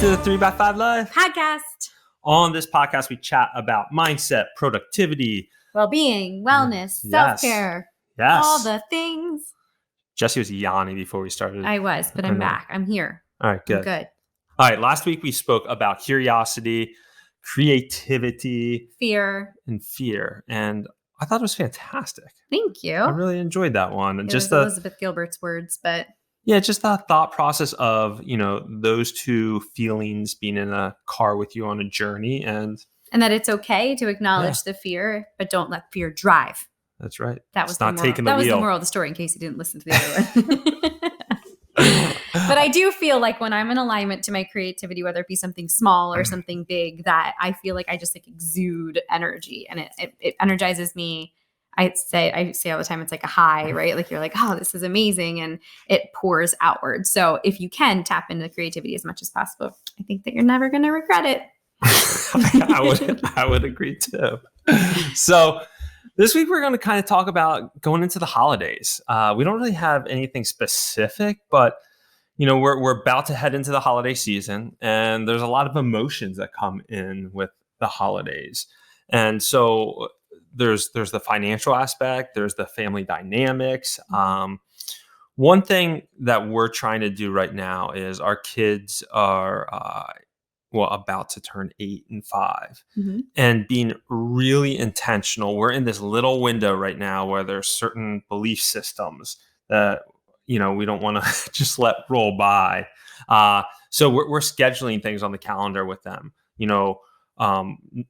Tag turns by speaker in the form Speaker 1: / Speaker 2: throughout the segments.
Speaker 1: to the 3x5 Live
Speaker 2: podcast.
Speaker 1: On this podcast, we chat about mindset, productivity,
Speaker 2: well-being, wellness, self-care, all the things.
Speaker 1: Jessie was yawning before we started.
Speaker 2: I was, but I'm back. I'm here.
Speaker 1: All right, good.
Speaker 2: I'm good.
Speaker 1: All right, last week we spoke about curiosity, creativity, and fear. And I thought it was fantastic.
Speaker 2: Thank you.
Speaker 1: I really enjoyed that one. And
Speaker 2: just Elizabeth Gilbert's words, but
Speaker 1: yeah, just the thought process of, those two feelings being in a car with you on a journey and
Speaker 2: that it's okay to acknowledge the fear, but don't let fear drive.
Speaker 1: That's right.
Speaker 2: That was the moral of the story in case you didn't listen to the other one. But I do feel like when I'm in alignment to my creativity, whether it be something small or something big, that I feel like I just exude energy and it energizes me. I say all the time, it's like a high, right? Like you're like, oh, this is amazing. And it pours outward. So if you can tap into creativity as much as possible, I think that you're never going to regret it.
Speaker 1: I would agree too. So this week we're going to kind of talk about going into the holidays. We don't really have anything specific, but we're about to head into the holiday season and there's a lot of emotions that come in with the holidays. And so there's the financial aspect, there's the family dynamics. One thing that we're trying to do right now is our kids are about to turn 8 and 5, and being really intentional. We're in this little window right now where there's certain belief systems that we don't want to just let roll by. So we're scheduling things on the calendar with them.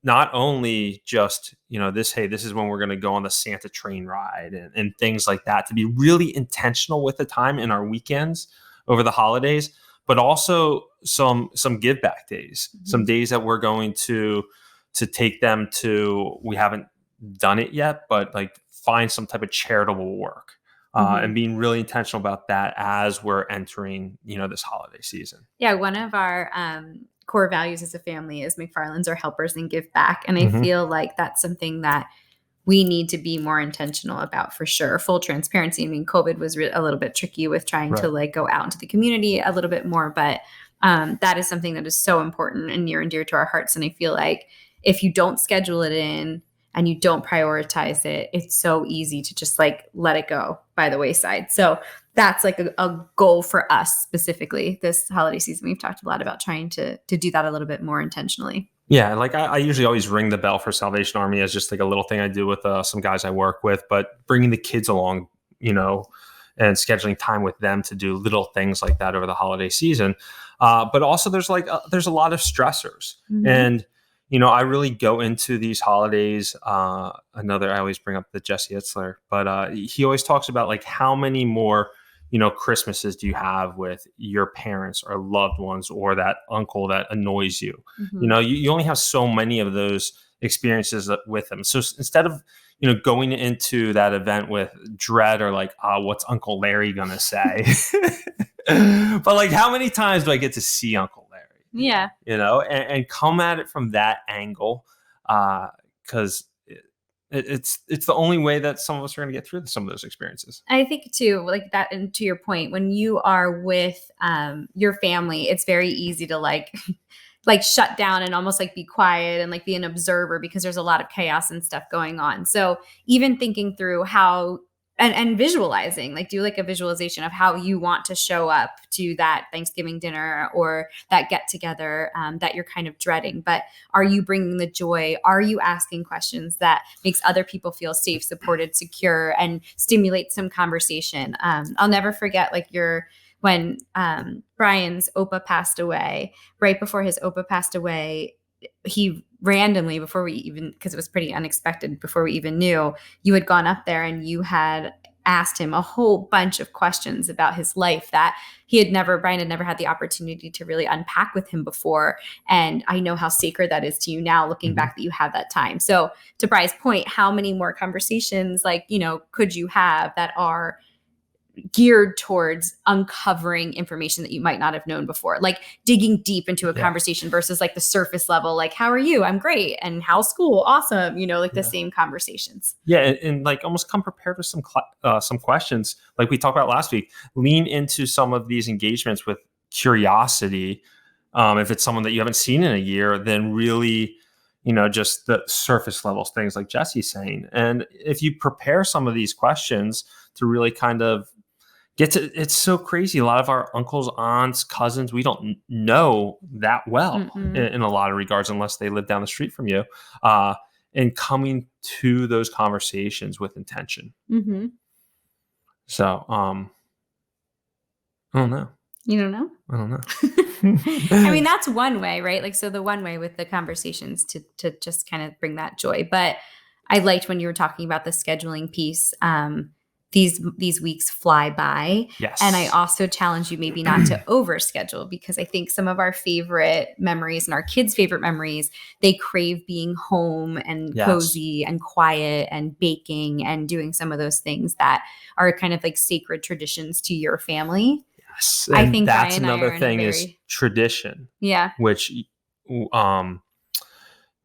Speaker 1: Not only just, this is when we're going to go on the Santa train ride and things like that, to be really intentional with the time in our weekends over the holidays, but also some give back days, some days that we're going to take them to, we haven't done it yet, but like find some type of charitable work. And being really intentional about that as we're entering, this holiday season.
Speaker 2: Yeah, one of our core values as a family is McFarland's are helpers and give back. And I feel like that's something that we need to be more intentional about for sure. Full transparency. I mean, COVID was a little bit tricky with trying to go out into the community a little bit more, but that is something that is so important and near and dear to our hearts. And I feel like if you don't schedule it in and you don't prioritize it, it's so easy to just let it go by the wayside. So that's a goal for us specifically this holiday season. We've talked a lot about trying to do that a little bit more intentionally.
Speaker 1: Yeah. I usually always ring the bell for Salvation Army as just a little thing I do with some guys I work with, but bringing the kids along, and scheduling time with them to do little things like that over the holiday season. But also there's a lot of stressors and, I really go into these holidays. I always bring up the Jesse Itzler, but he always talks about how many more, Christmases do you have with your parents or loved ones or that uncle that annoys you? You only have so many of those experiences with them. So instead of, going into that event with dread or what's Uncle Larry going to say? But how many times do I get to see Uncle Larry?
Speaker 2: Yeah.
Speaker 1: And come at it from that angle, because it's the only way that some of us are going to get through some of those experiences.
Speaker 2: I think too, that, and to your point, when you are with your family, it's very easy to shut down and almost be quiet and be an observer because there's a lot of chaos and stuff going on. So even thinking through how and visualizing, do a visualization of how you want to show up to that Thanksgiving dinner or that get together that you're kind of dreading. But are you bringing the joy? Are you asking questions that makes other people feel safe, supported, secure, and stimulate some conversation? I'll never forget when Bryan's Opa passed away. Right before his Opa passed away, he randomly, because it was pretty unexpected, before we even knew, you had gone up there and you had asked him a whole bunch of questions about his life that Bryan had never had the opportunity to really unpack with him before. And I know how sacred that is to you now, looking back, that you have that time. So to Bryan's point, how many more conversations could you have that are geared towards uncovering information that you might not have known before, digging deep into a conversation versus the surface level, how are you? I'm great. And how's school? Awesome. The same conversations.
Speaker 1: Yeah. And almost come prepared with some questions like we talked about last week. Lean into some of these engagements with curiosity If it's someone that you haven't seen in a year, then really, just the surface levels, things like Jesse's saying. And if you prepare some of these questions to really kind of it's so crazy. A lot of our uncles, aunts, cousins, we don't know that well in a lot of regards, unless they live down the street from you. And coming to those conversations with intention.
Speaker 2: Mm-hmm.
Speaker 1: So, I don't know.
Speaker 2: You don't know?
Speaker 1: I don't know.
Speaker 2: I mean, that's one way, right? Like, so the one way with the conversations to just kind of bring that joy. But I liked when you were talking about the scheduling piece. These weeks fly by.
Speaker 1: Yes.
Speaker 2: And I also challenge you maybe not to overschedule, because I think some of our favorite memories and our kids' favorite memories, they crave being home and cozy and quiet and baking and doing some of those things that are kind of like sacred traditions to your family.
Speaker 1: Yes. And I think that's another thing is tradition.
Speaker 2: Yeah.
Speaker 1: Which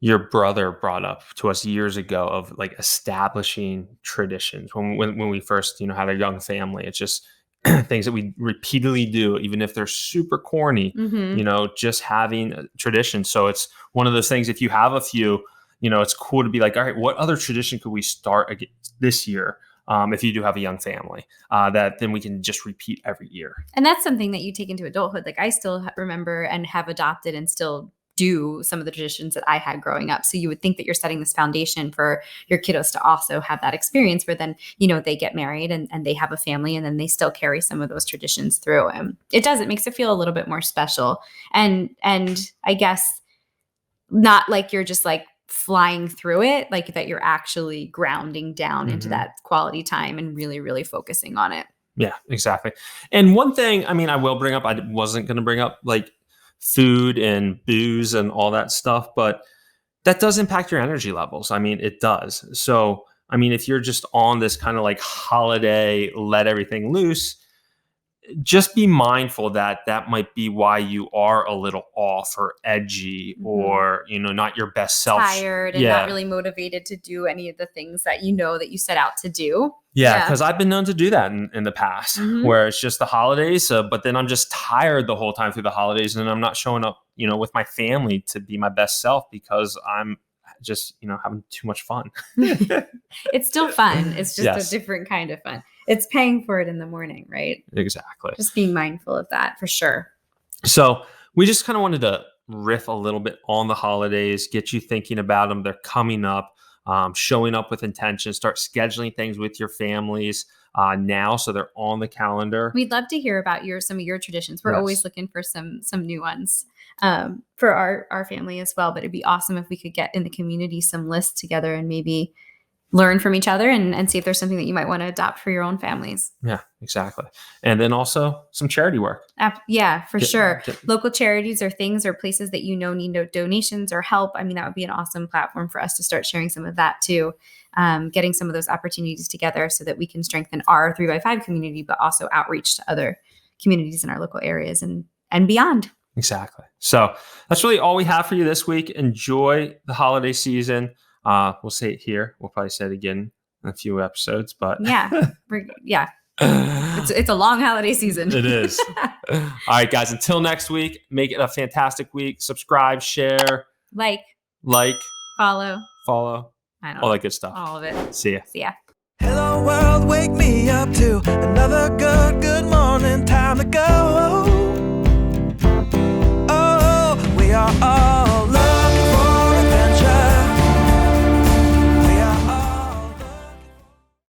Speaker 1: your brother brought up to us years ago of like establishing traditions when we first, had a young family. It's just things that we repeatedly do, even if they're super corny, just having a tradition. So it's one of those things, if you have a few, it's cool to be like, all right, what other tradition could we start this year? If you do have a young family, that then we can just repeat every year.
Speaker 2: And that's something that you take into adulthood. Like I still remember and have adopted and still do some of the traditions that I had growing up. So you would think that you're setting this foundation for your kiddos to also have that experience where then, they get married and they have a family, and then they still carry some of those traditions through. And it makes it feel a little bit more special. And I guess not like you're just like flying through it, like that you're actually grounding down into that quality time and really, really focusing on it.
Speaker 1: Yeah, exactly. And one thing, I will bring up, I wasn't going to bring up like food and booze and all that stuff, but that does impact your energy levels. It does. So, if you're just on this kind of like holiday, let everything loose, just be mindful that might be why you are a little off or edgy or, not your best self.
Speaker 2: Tired and not really motivated to do any of the things that that you set out to do.
Speaker 1: Yeah, because I've been known to do that in the past where it's just the holidays, but then I'm just tired the whole time through the holidays, and I'm not showing up, with my family to be my best self because I'm just, having too much fun.
Speaker 2: It's still fun. It's just a different kind of fun. It's paying for it in the morning, right?
Speaker 1: Exactly.
Speaker 2: Just being mindful of that for sure.
Speaker 1: So we just kind of wanted to riff a little bit on the holidays, get you thinking about them. They're coming up. Showing up with intention, start scheduling things with your families now, so they're on the calendar.
Speaker 2: We'd love to hear about some of your traditions. We're always looking for some new ones for our family as well. But it'd be awesome if we could get in the community some lists together and maybe learn from each other and see if there's something that you might want to adopt for your own families.
Speaker 1: Yeah, exactly. And then also some charity work.
Speaker 2: Yeah, for sure. Local charities or things or places that need no donations or help. That would be an awesome platform for us to start sharing some of that too. Getting some of those opportunities together so that we can strengthen our 3x5 community, but also outreach to other communities in our local areas and beyond.
Speaker 1: Exactly. So that's really all we have for you this week. Enjoy the holiday season. We'll say it here. We'll probably say it again in a few episodes, but
Speaker 2: it's a long holiday season.
Speaker 1: It is. All right, guys, until next week, make it a fantastic week. Subscribe, share,
Speaker 2: like,
Speaker 1: follow, all that good stuff.
Speaker 2: All of it.
Speaker 1: See ya.
Speaker 3: Hello world, wake me up to another good